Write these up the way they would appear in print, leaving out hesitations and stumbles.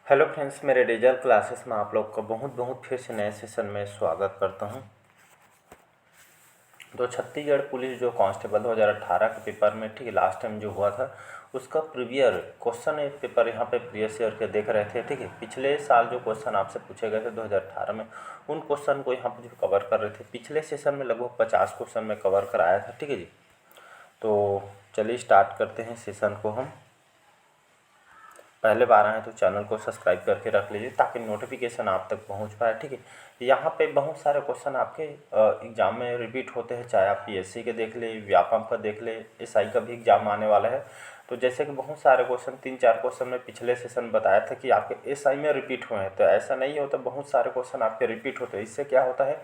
Hello friends, मेरे result classes में आप लोग का बहुत बहुत फिर से नए सेशन में स्वागत करता हूं। तो छत्तीसगढ़ पुलिस जो कांस्टेबल 2018 के पेपर में ठीक है लास्ट टाइम जो हुआ था उसका प्रीवियर क्वेश्चन एक पेपर यहाँ पे प्रीवियस ईयर के देख रहे थे। ठीक है, पिछले साल जो क्वेश्चन आपसे पूछे गए थे 2018 में उन क्वेश्चन को यहाँ पे जो कवर कर रहे थे। पिछले सेशन में लगभग 50 क्वेश्चन में कवर कराया था। ठीक है जी, तो चलिए स्टार्ट करते हैं सेशन को। हम पहले बार आए हैं तो चैनल को सब्सक्राइब करके रख लीजिए ताकि नोटिफिकेशन आप तक पहुंच पाए। ठीक है, यहाँ पे बहुत सारे क्वेश्चन आपके एग्जाम में रिपीट होते हैं, चाहे आप पीएससी के देख ले, व्यापम का देख ले, एसआई का भी एग्जाम आने वाला है। तो जैसे कि बहुत सारे क्वेश्चन 3-4 क्वेश्चन में पिछले सेशन बताया था कि आपके एसआई में रिपीट हुए हैं, तो ऐसा नहीं होता, बहुत सारे क्वेश्चन आपके रिपीट होते हैं। इससे क्या होता है,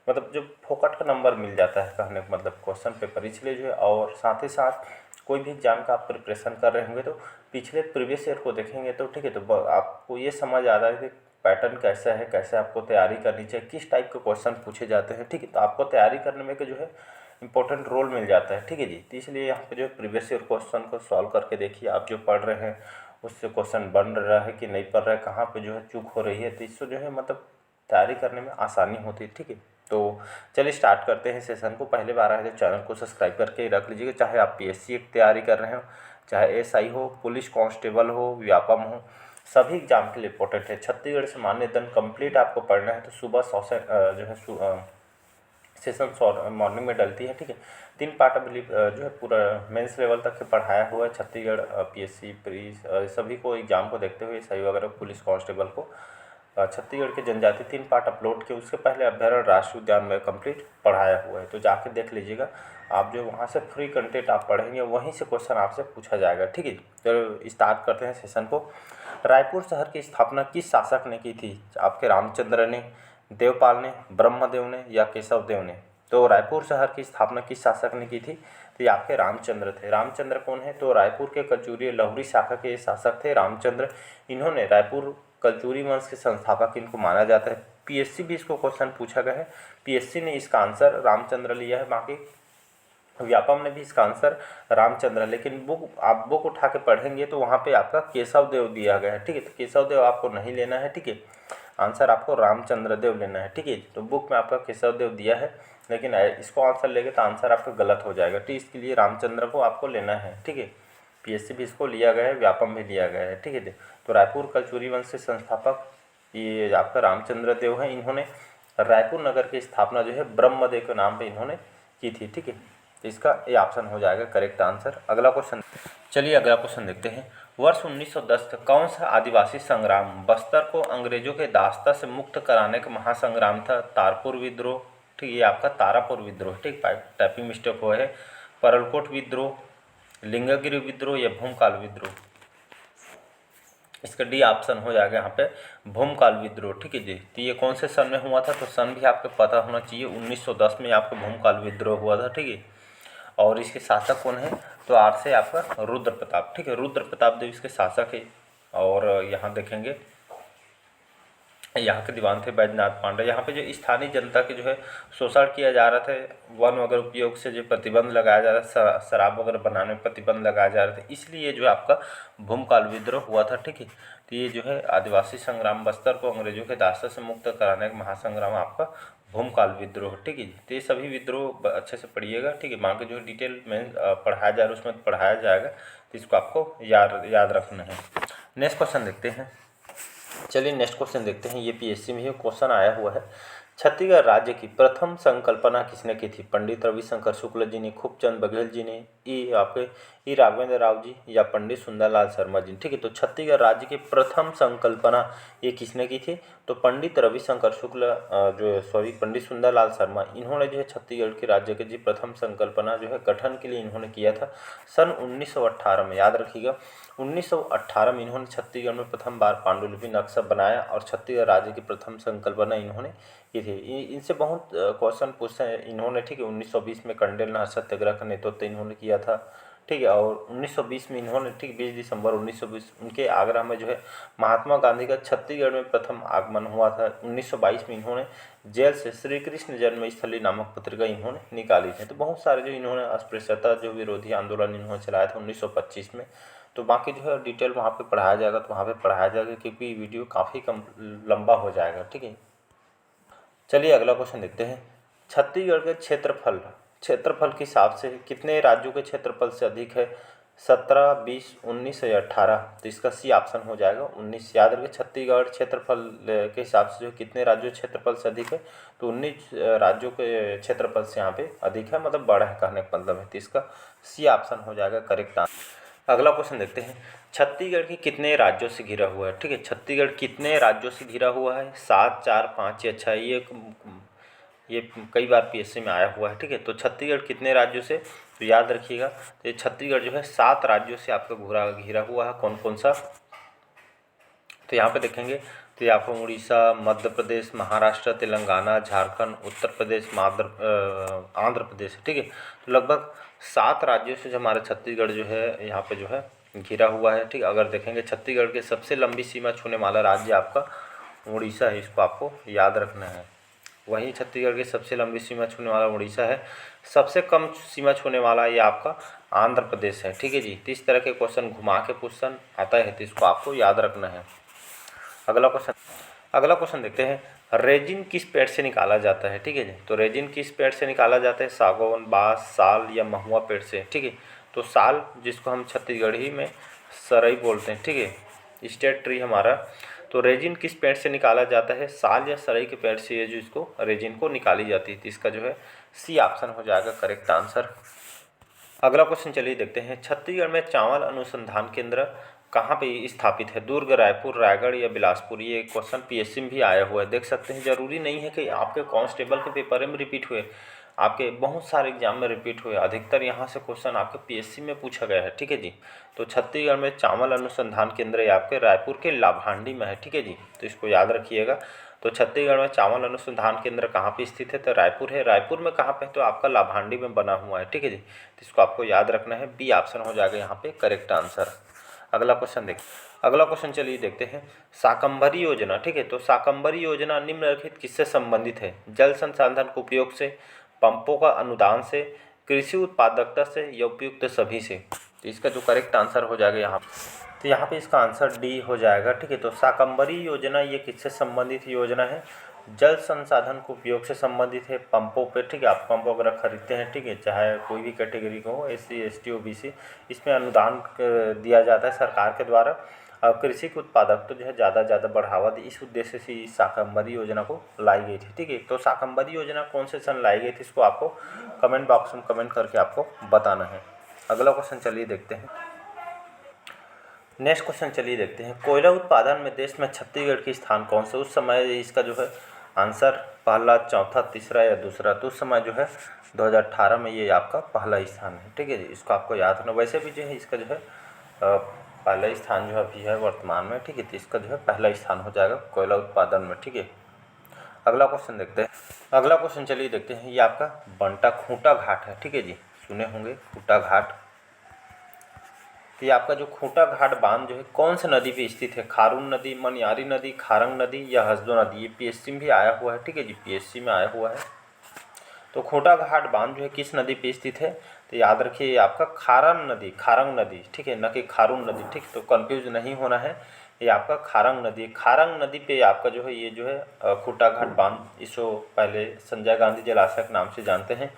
मतलब जो फोकट का नंबर मिल जाता है, कहने का मतलब क्वेश्चन पेपर इसलिए जो है। और साथ ही साथ कोई भी एग्जाम का आप प्रिपरेशन कर रहे होंगे तो पिछले प्रीवियस ईयर को देखेंगे तो ठीक है, तो आपको ये समझ आ रहा है कि पैटर्न कैसा है, कैसे आपको तैयारी करनी चाहिए, किस टाइप के क्वेश्चन पूछे जाते हैं। ठीक है, तो आपको तैयारी करने में जो है इंपॉर्टेंट रोल मिल जाता है। ठीक है जी, तो इसलिए यहाँ पे जो प्रीवियस ईयर क्वेश्चन को सॉल्व करके देखिए, आप जो पढ़ रहे हैं उससे क्वेश्चन बन रहा है कि नहीं पढ़ रहा है, कहाँ पे जो है चूक हो रही है, तो इससे जो है मतलब तैयारी करने में आसानी होती है। ठीक है, तो चलिए स्टार्ट करते हैं सेशन को। पहले बार आए तो चैनल को सब्सक्राइब करके रख लीजिएगा, चाहे आप पीएससी की तैयारी कर रहे हो, चाहे एसआई हो, पुलिस कांस्टेबल हो, व्यापम हो, सभी एग्जाम के लिए इंपॉर्टेंट है। छत्तीसगढ़ से मान्यता कंप्लीट आपको पढ़ना है तो सुबह 100 से जो है सेशन मॉर्निंग में डलती है। ठीक है, 3 पार्ट बिलीव जो है पूरा मेंस लेवल तक के पढ़ाया हुआ है। छत्तीसगढ़ पीएससी प्रीस सभी को एग्जाम को देखते हुए एसआई वगैरह पुलिस कांस्टेबल को छत्तीसगढ़ के जनजाति 3 पार्ट अपलोड किए, उसके पहले अभ्यारण्य राष्ट्रीय उद्यान में कंप्लीट पढ़ाया हुआ है, तो जाके देख लीजिएगा। आप जो वहाँ से फ्री कंटेंट आप पढ़ेंगे वहीं से क्वेश्चन आपसे पूछा जाएगा। ठीक है, तो स्टार्ट करते हैं सेशन को। रायपुर शहर की स्थापना किस शासक ने की थी? आपके रामचंद्र ने, देवपाल ने, ब्रह्मदेव ने या केशव देव ने? तो रायपुर शहर की स्थापना किस शासक ने की थी? तो ये आपके रामचंद्र थे। रामचंद्र कौन है? तो रायपुर के कचूरी लहुरी शाखा के शासक थे रामचंद्र। इन्होंने रायपुर कलचुरी वंश के संस्थापक इनको माना जाता है। पीएससी भी इसको क्वेश्चन पूछा गया है, पीएससी ने इसका आंसर रामचंद्र लिया है, बाकी व्यापम ने भी इसका आंसर रामचंद्र, लेकिन बुक उठा के पढ़ेंगे तो वहाँ पे आपका केशव देव दिया गया है। ठीक है, तो केशव देव आपको नहीं लेना है। ठीक है, आंसर आपको रामचंद्र देव लेना है। ठीक है, तो बुक में आपका केशव देव दिया है, लेकिन इसको आंसर लेंगे तो आंसर आपका गलत हो जाएगा। तो इसके लिए रामचंद्र को आपको लेना है। ठीक है, पीएससी भी इसको लिया गया है, व्यापम भी लिया गया है। ठीक है, तो रायपुर कलचुरी वंश के संस्थापक ये आपका रामचंद्र देव है। इन्होंने रायपुर नगर की स्थापना जो है ब्रह्मदेव के नाम पे इन्होंने की थी। ठीक है, तो इसका ये ऑप्शन हो जाएगा करेक्ट आंसर। अगला क्वेश्चन, चलिए अगला क्वेश्चन देखते हैं। वर्ष 1910 का कौन सा आदिवासी संग्राम बस्तर को अंग्रेजों के दास्ता से मुक्त कराने का महासंग्राम था? तारपुर विद्रोह, ठीक, ये आपका तारापुर विद्रोह, ठीक, टाइपिंग मिस्टेक हुआ है। परलकोट विद्रोह, लिंगगिरी विद्रोह या भूमकाल विद्रोह? इसका डी ऑप्शन हो जाएगा यहाँ पे भूमकाल विद्रोह। ठीक है जी, तो ये कौन से सन में हुआ था? तो सन भी आपको पता होना चाहिए, 1910 में आपका भूमकाल विद्रोह हुआ था। ठीक है, और इसके शासक कौन है? तो आर से आपका रुद्र प्रताप। ठीक है, रुद्र प्रताप देव इसके शासक है। और यहाँ देखेंगे यहाँ के दीवान थे बैजनाथ पांडे। यहाँ पे जो स्थानीय जनता के जो है शोषण किया जा रहा था, वन वगैरह उपयोग से जो प्रतिबंध लगाया जा रहा था, शराब वगैरह बनाने में प्रतिबंध लगाया जा रहा था, इसलिए जो है आपका भूमकाल विद्रोह हुआ था। ठीक है, तो ये जो है आदिवासी संग्राम बस्तर को अंग्रेजों के दास्ता से मुक्त कराने का महासंग्राम आपका भूमकाल विद्रोह। ठीक है जी, तो ये सभी विद्रोह अच्छे से पढ़िएगा। ठीक है, बाकी जो डिटेल में पढ़ाया जा रहा है उसमें पढ़ाया जाएगा, तो इसको आपको याद रखना है। नेक्स्ट क्वेश्चन देखते हैं। चलिए नेक्स्ट क्वेश्चन देखते हैं, ये पीएससी में ही क्वेश्चन आया हुआ है। छत्तीसगढ़ राज्य की प्रथम संकल्पना किसने की थी? पंडित रविशंकर शुक्ल जी ने, खूबचंद बघेल जी ने, ई राघवेंद्र राव जी या पंडित सुंदरलाल शर्मा जी? ठीक है, तो छत्तीसगढ़ राज्य की प्रथम संकल्पना ये किसने की थी? तो पंडित रविशंकर शुक्ल पंडित सुंदरलाल शर्मा, इन्होंने जो है छत्तीसगढ़ के राज्य के जी प्रथम संकल्पना जो है गठन के लिए इन्होंने किया था सन 1918 में। याद रखिएगा, 1918 में इन्होंने छत्तीसगढ़ में प्रथम बार पांडुलिपि नक्शा बनाया और छत्तीसगढ़ राज्य की प्रथम संकल्पना इन्होंने की थी। इनसे बहुत क्वेश्चन पूछते हैं इन्होंने। ठीक है, 1920 में कंडेल नहर सत्याग्रह का नेतृत्व इन्होंने किया था। ठीक है, और 1920 में इन्होंने, ठीक, 20 दिसंबर 1920 उनके आगरा में जो है महात्मा गांधी का छत्तीसगढ़ में प्रथम आगमन हुआ था। 1922 में इन्होंने जेल से श्री कृष्ण जन्मस्थली नामक पत्रिका इन्होंने निकाली थी। तो बहुत सारे जो इन्होंने अस्पृश्यता जो विरोधी आंदोलन इन्होंने चलाया था 1925 में, तो बाकी जो है डिटेल वहाँ पे पढ़ाया जाएगा, तो वहाँ पे पढ़ाया जाएगा, क्योंकि वीडियो काफ़ी कम लंबा हो जाएगा, ठीक है। चलिए अगला क्वेश्चन देखते हैं। छत्तीसगढ़ के क्षेत्रफल क्षेत्रफल के हिसाब से कितने राज्यों के क्षेत्रफल से अधिक है? 17, 20, 19 या 18? तो इसका सी ऑप्शन हो जाएगा 19। याद रखिए छत्तीसगढ़ क्षेत्रफल के हिसाब से जो कितने राज्यों के क्षेत्रफल से अधिक है, तो 19 राज्यों के क्षेत्रफल से यहाँ पे अधिक है, मतलब बड़ा है कहने का मतलब है। तो इसका सी ऑप्शन हो जाएगा करेक्ट आंसर। अगला क्वेश्चन देखते हैं। छत्तीसगढ़ के कितने राज्यों से घिरा हुआ है? ठीक है, छत्तीसगढ़ कितने राज्यों से घिरा हुआ है? 7, 4, 5 या 6? ये कई बार पीएससी में आया हुआ है, ठीक है। तो छत्तीसगढ़ कितने राज्यों से? तो याद रखिएगा, तो ये छत्तीसगढ़ जो है 7 राज्यों से आपका घिरा हुआ है। कौन कौन सा? तो यहाँ पे देखेंगे तो ये आपको उड़ीसा, मध्य प्रदेश, महाराष्ट्र, तेलंगाना, झारखंड, उत्तर प्रदेश, आंध्र प्रदेश, ठीक है। तो लगभग 7 राज्यों से जो हमारा छत्तीसगढ़ जो है यहाँ पे जो है घिरा हुआ है, ठीक है। अगर देखेंगे छत्तीसगढ़ के सबसे लंबी सीमा छूने वाला राज्य आपका उड़ीसा है, इसको आपको याद रखना है। वहीं छत्तीसगढ़ की सबसे लंबी सीमा छूने वाला उड़ीसा है, सबसे कम सीमा छूने वाला ये आपका आंध्र प्रदेश है, ठीक है जी। तो इस तरह के क्वेश्चन घुमा के क्वेश्चन आता है, तो इसको आपको याद रखना है। अगला क्वेश्चन देखते हैं। रेजिन किस पेड़ से निकाला जाता है? ठीक है जी। तो रेजिन किस पेड़ से निकाला जाता है? सागौन, बांस, साल या महुआ पेड़ से, ठीक है। तो साल, जिसको हम छत्तीसगढ़ी में सरई बोलते हैं, ठीक है, स्टेट ट्री हमारा। तो रेजिन किस पेड़ से निकाला जाता है? साल या सरई के पेड़ से ये जो इसको रेजिन को निकाली जाती है। तो इसका जो है सी ऑप्शन हो जाएगा करेक्ट आंसर। अगला क्वेश्चन चलिए देखते हैं। छत्तीसगढ़ में चावल अनुसंधान केंद्र कहाँ पे स्थापित है? दुर्ग, रायपुर, रायगढ़ या बिलासपुर? ये क्वेश्चन पीएससी में भी आया हुआ है, देख सकते हैं। जरूरी नहीं है कि आपके कांस्टेबल के पेपर में रिपीट हुए, आपके बहुत सारे एग्जाम में रिपीट हुए। अधिकतर यहाँ से क्वेश्चन आपके पीएससी में पूछा गया है, ठीक है जी। तो छत्तीसगढ़ में चावल अनुसंधान केंद्र ये आपके रायपुर के लाभांडी में है, ठीक है जी। तो इसको याद रखिएगा। तो छत्तीसगढ़ में चावल अनुसंधान केंद्र कहाँ पे स्थित है? तो रायपुर है। रायपुर में कहाँ पे? तो आपका लाभांडी में बना हुआ है, ठीक है जी। तो इसको आपको याद रखना है, बी ऑप्शन हो जाएगा यहाँ पे करेक्ट आंसर। अगला क्वेश्चन चलिए देखते हैं। शाकंभरी योजना, ठीक है। तो शाकंभरी योजना निम्नलिखित किससे संबंधित है? जल संसाधन के उपयोग से, पंपों का अनुदान से, कृषि उत्पादकता से या उपयुक्त सभी से? तो इसका जो करेक्ट आंसर हो जाएगा यहाँ तो यहाँ पे इसका आंसर डी हो जाएगा, ठीक है। तो शाकंभरी योजना ये किससे संबंधित योजना है? जल संसाधन के उपयोग से संबंधित है, पंपों पे, ठीक है। आप पंप वगैरह खरीदते हैं, ठीक है, चाहे कोई भी कैटेगरी का हो, SC, ST, OBC, इसमें अनुदान दिया जाता है सरकार के द्वारा। कृषि के उत्पादकता जो है ज़्यादा बढ़ावा दे, इस उद्देश्य से इस शाकंभरी योजना को लाई गई थी, ठीक है। तो शाकंभरी योजना कौन से सन लाई गई थी, इसको आपको कमेंट बॉक्स में कमेंट करके आपको बताना है। अगला क्वेश्चन चलिए देखते हैं। नेक्स्ट क्वेश्चन चलिए देखते हैं। कोयला उत्पादन में देश में छत्तीसगढ़ की स्थान कौन सा? उस समय इसका जो है आंसर पहला, चौथा, तीसरा या दूसरा? तो उस समय जो है 2018 में ये आपका पहला स्थान है, ठीक है जी। इसको आपको याद रखना। वैसे भी जो है इसका जो है पहला स्थान जो अभी है वर्तमान में, ठीक है। तो इसका जो है पहला स्थान हो जाएगा कोयला उत्पादन में, ठीक है। अगला क्वेश्चन देखते हैं। अगला क्वेश्चन चलिए देखते हैं। ये आपका बंटा खूंटा घाट है, ठीक है जी, सुने होंगे खूंटा घाट। तो ये आपका जो खूंटा घाट बांध जो है कौन से नदी पे स्थित है? खारून नदी, मनियारी नदी, खारंग नदी या हसदो नदी? ये पीएससी में भी आया हुआ है, ठीक है जी, पीएससी में आया हुआ है। तो खूंटा घाट बांध जो है किस नदी पे स्थित है? तो याद रखिए ये आपका खारंग नदी, ठीक है, न कि खारून नदी, ठीक। तो कंफ्यूज नहीं होना है, ये आपका खारंग नदी है। खारंग नदी पे आपका जो है ये जो है खूंटा घाट बांध, इसको पहले संजय गांधी जलाशय के नाम से जानते हैं।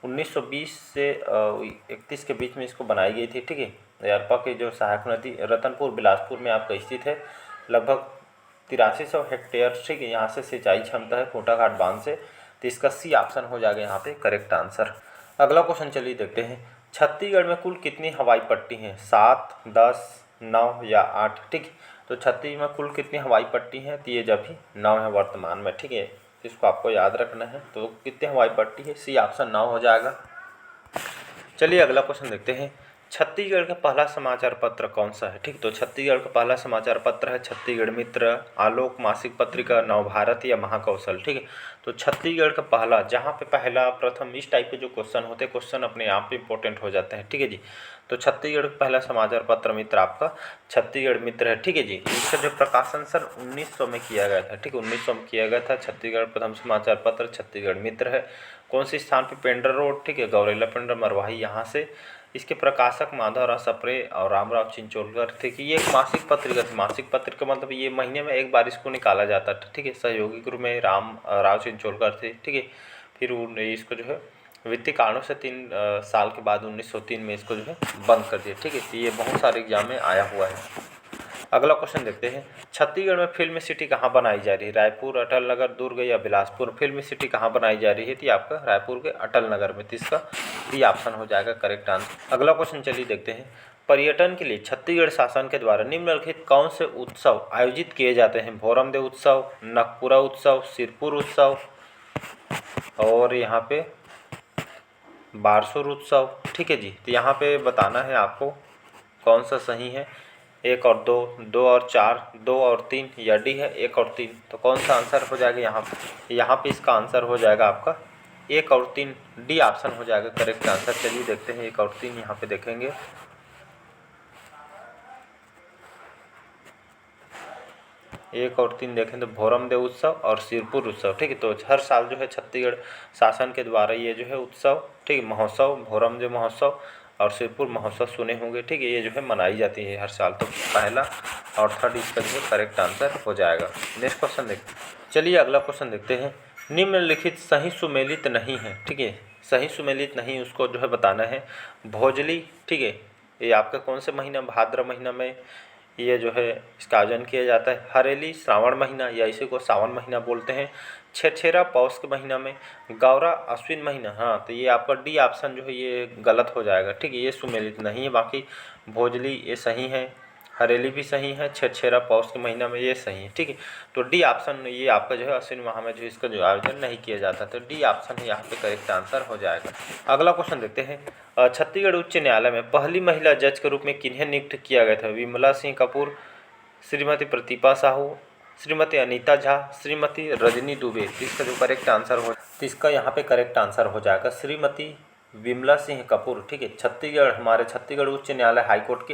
1920 से 31 के बीच में इसको बनाई गई थी, ठीक है। यारपा की जो सहायक नदी रतनपुर बिलासपुर में आपका स्थित है। लगभग 8300 हेक्टेयर, ठीक है, यहाँ से सिंचाई क्षमता है खूंटा घाट बांध से। तो इसका सी ऑप्शन हो जाएगा यहाँ पे करेक्ट आंसर। अगला क्वेश्चन चलिए देखते हैं। छत्तीसगढ़ में कुल कितनी हवाई पट्टी हैं? 7, 10, 9 या 8? ठीक। तो छत्तीसगढ़ में कुल कितनी हवाई पट्टी हैं? तो ये जब भी 9 है वर्तमान में, ठीक है। इसको आपको याद रखना है। तो कितने हवाई पट्टी है? सी ऑप्शन 9 हो जाएगा। चलिए अगला क्वेश्चन देखते हैं। छत्तीसगढ़ का पहला समाचार पत्र कौन सा है? ठीक। तो छत्तीसगढ़ का पहला समाचार पत्र है छत्तीसगढ़ मित्र, आलोक मासिक पत्रिका, नवभारत या महाकौशल, ठीक है। तो छत्तीसगढ़ का पहला, जहाँ पे पहला, प्रथम, इस टाइप के जो क्वेश्चन होते हैं, क्वेश्चन अपने आप पे इंपॉर्टेंट हो जाते हैं, ठीक है जी। तो छत्तीसगढ़ का पहला समाचार पत्र मित्र आपका छत्तीसगढ़ मित्र है, ठीक है जी। इसका जो प्रकाशन सन 1900 में किया गया था, ठीक है, 1900 में किया गया था। छत्तीसगढ़ प्रथम समाचार पत्र छत्तीसगढ़ मित्र है। कौन से स्थान पे? पेंड्रा रोड, ठीक है, गौरेला पेंड्रा मरवाही, यहाँ से इसके प्रकाशक माधवराव सप्रे और रामराव चिंचोलकर थे कि ये एक मासिक पत्रिका थी। मासिक पत्रिका मतलब ये महीने में एक बार इसको निकाला जाता था, ठीक है। सहयोगी के रूप में राव चिंचोलकर थे, ठीक है। फिर इसको जो है वित्तीय कारणों से 3 साल के बाद 1903 में इसको जो है बंद कर दिया, ठीक है। तो ये बहुत सारे एग्जाम में आया हुआ है। अगला क्वेश्चन देखते हैं, छत्तीसगढ़ में फिल्म सिटी कहाँ बनाई जा रही है? रायपुर, अटल नगर, दुर्ग या बिलासपुर? फिल्म सिटी कहाँ बनाई जा रही है? तो आपका रायपुर के अटल नगर में। तो इसका डी ऑप्शन हो जाएगा करेक्ट आंसर। अगला क्वेश्चन चलिए देखते हैं, पर्यटन के लिए छत्तीसगढ़ शासन के द्वारा निम्नलिखित कौन से उत्सव आयोजित किए जाते हैं? भोरमदेव उत्सव, नगपुरा उत्सव, सिरपुर उत्सव और यहाँ पे बारसूर उत्सव, ठीक है जी। तो यहाँ पे बताना है आपको कौन सा सही है, 1 और 2, 2 और 4, 2 और 3 या डी है 1 और 3। तो कौन सा आंसर हो जाएगा यहाँ पे इसका आंसर हो जाएगा आपका 1 और 3, डी ऑप्शन हो जाएगा करेक्ट आंसर। चलिए देखते हैं 1 और 3 यहाँ पे देखेंगे। 1 और 3 देखें तो भोरमदेव उत्सव और सिरपुर उत्सव, ठीक है। तो हर साल जो है छत्तीसगढ़ शासन के द्वारा ये जो है उत्सव, ठीक है, महोत्सव, भोरमदेव महोत्सव और सिरपुर महोत्सव सुने होंगे, ठीक है, ये जो है मनाई जाती है हर साल। तो पहला और थर्ड इसका जो है करेक्ट आंसर हो जाएगा। नेक्स्ट क्वेश्चन देखते हैं। चलिए अगला क्वेश्चन देखते हैं, निम्नलिखित सही सुमेलित नहीं है, ठीक है। सही सुमेलित नहीं उसको जो है बताना है। भोजली, ठीक है, ये आपका कौन से महीना? भाद्र महीना में ये जो है इसका आयोजन किया जाता है। हरेली श्रावण महीना या इसी को सावन महीना बोलते हैं। छेरछेरा पौष के महीना में। गौरा अश्विन महीना, हाँ, तो ये आपका डी ऑप्शन जो है ये गलत हो जाएगा, ठीक है, ये सुमेलित नहीं है। बाकी भोजली ये सही है, हरेली भी सही है, छेरछेरा पौष के महीना में ये सही है, ठीक है। तो डी ऑप्शन ये आपका जो है अश्विन माह में जो इसका जो आयोजन नहीं किया जाता, तो डी ऑप्शन यहाँ पे करेक्ट आंसर हो जाएगा। अगला क्वेश्चन देखते हैं, छत्तीसगढ़ उच्च न्यायालय में पहली महिला जज के रूप में किन्हें नियुक्त किया गया था? विमला सिंह कपूर, श्रीमती प्रतिभा साहू, श्रीमती अनीता झा, श्रीमती रजनी दुबे? इसका जो करेक्ट आंसर हो, तो इसका यहाँ पे करेक्ट आंसर हो जाएगा श्रीमती विमला सिंह कपूर, ठीक है। छत्तीसगढ़ हमारे छत्तीसगढ़ उच्च न्यायालय हाईकोर्ट की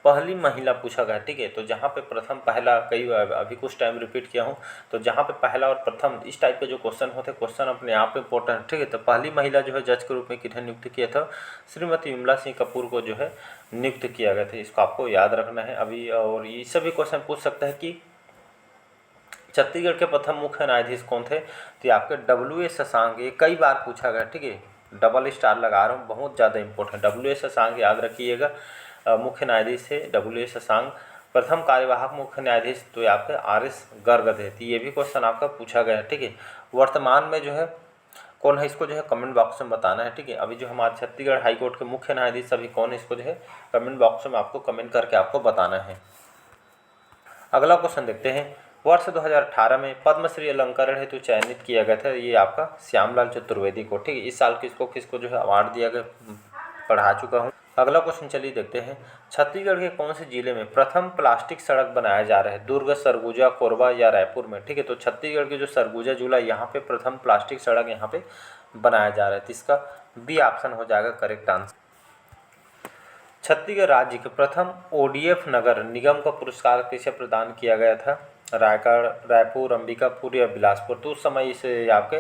पहली महिला पूछा गया, ठीक है। तो जहाँ पे प्रथम पहला कई अभी कुछ टाइम रिपीट किया हूँ, तो जहाँ पे पहला और प्रथम इस टाइप के जो क्वेश्चन होते हैं, क्वेश्चन अपने आप में इंपॉर्टेंट, ठीक है। तो पहली महिला जो है जज के रूप में किन्हें नियुक्त किया था? श्रीमती विमला सिंह कपूर को जो है नियुक्त किया गया था। इसको आपको याद रखना है अभी। और ये सभी क्वेश्चन पूछ सकते हैं कि छत्तीसगढ़ के प्रथम मुख्य न्यायाधीश कौन थे? तो आपके W एस शशांक, ये कई बार पूछा गया, ठीक है। डबल स्टार लगा रहा हूँ, बहुत ज़्यादा इंपॉर्टेंट। W एस शशांक याद रखिएगा, मुख्य न्यायाधीश थे W एस शशांक। प्रथम कार्यवाहक मुख्य न्यायाधीश तो आपके RS गर्ग थे। तो ये भी क्वेश्चन आपका पूछा गया है, ठीक है। वर्तमान में जो है कौन है, इसको जो है कमेंट बॉक्स में बताना है, ठीक है। अभी जो हमारे छत्तीसगढ़ हाईकोर्ट के मुख्य न्यायाधीश अभी कौन है, इसको जो है कमेंट बॉक्स में आपको कमेंट करके आपको बताना है। अगला क्वेश्चन देखते हैं, वर्ष 2018 में पद्मश्री अलंकरण हेतु चयनित किया गया था, ये आपका श्यामलाल चतुर्वेदी को, ठीक है। इस साल किसको जो है अवार्ड दिया गया, पढ़ा चुका हूँ। अगला क्वेश्चन चलिए देखते हैं, छत्तीसगढ़ के कौन से जिले में प्रथम प्लास्टिक सड़क बनाया जा रहा है? दुर्ग, सरगुजा, कोरबा या रायपुर में? ठीक है, तो छत्तीसगढ़ के जो सरगुजा जिला यहाँ पे प्रथम प्लास्टिक सड़क यहाँ पे बनाया जा रहा है। तो इसका बी ऑप्शन हो जाएगा करेक्ट आंसर। छत्तीसगढ़ राज्य के प्रथम ODF नगर निगम का पुरस्कार किसे प्रदान किया गया था? रायगढ़, रायपुर, अंबिकापुर या बिलासपुर? तो उस समय इसे आपके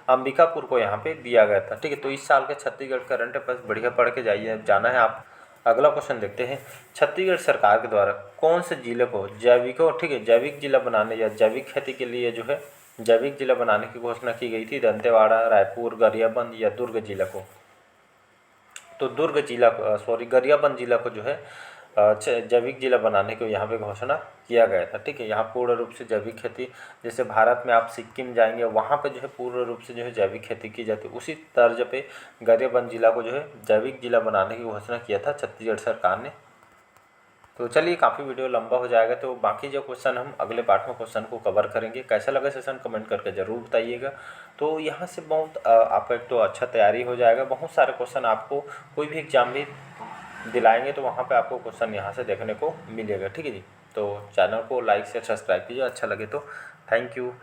अंबिकापुर को यहाँ पे दिया गया था, ठीक है। तो इस साल के छत्तीसगढ़ करंट अफेयर्स बढ़िया पढ़ के जाइए, जाना है आप। अगला क्वेश्चन देखते हैं, छत्तीसगढ़ सरकार के द्वारा कौन से जिले को ठीक है जैविक जिला बनाने या जैविक खेती के लिए जो है जैविक जिला बनाने की घोषणा की गई थी? दंतेवाड़ा, रायपुर, गरियाबंद या दुर्ग जिला को? तो गरियाबंद जिला को जो है जैविक जिला बनाने को यहाँ पे घोषणा किया गया था, ठीक है। यहाँ पूर्ण रूप से जैविक खेती, जैसे भारत में आप सिक्किम जाएंगे वहाँ पे जो है पूर्ण रूप से जो है जैविक खेती की जाती है, उसी तर्ज पे गरियाबंद जिला को जो है जैविक जिला बनाने की घोषणा किया था छत्तीसगढ़ सरकार ने। तो चलिए, काफ़ी वीडियो लंबा हो जाएगा, तो बाकी जो क्वेश्चन हम अगले पार्ट में क्वेश्चन को कवर करेंगे। कैसा लगा सेशन कमेंट करके ज़रूर बताइएगा। तो यहाँ से बहुत आपका एक तो अच्छा तैयारी हो जाएगा, बहुत सारे क्वेश्चन आपको कोई भी एग्जाम भी दिलाएंगे तो वहाँ पे आपको क्वेश्चन यहाँ से देखने को मिलेगा, ठीक है जी। तो चैनल को लाइक शेयर सब्सक्राइब कीजिए, अच्छा लगे तो। Thank you.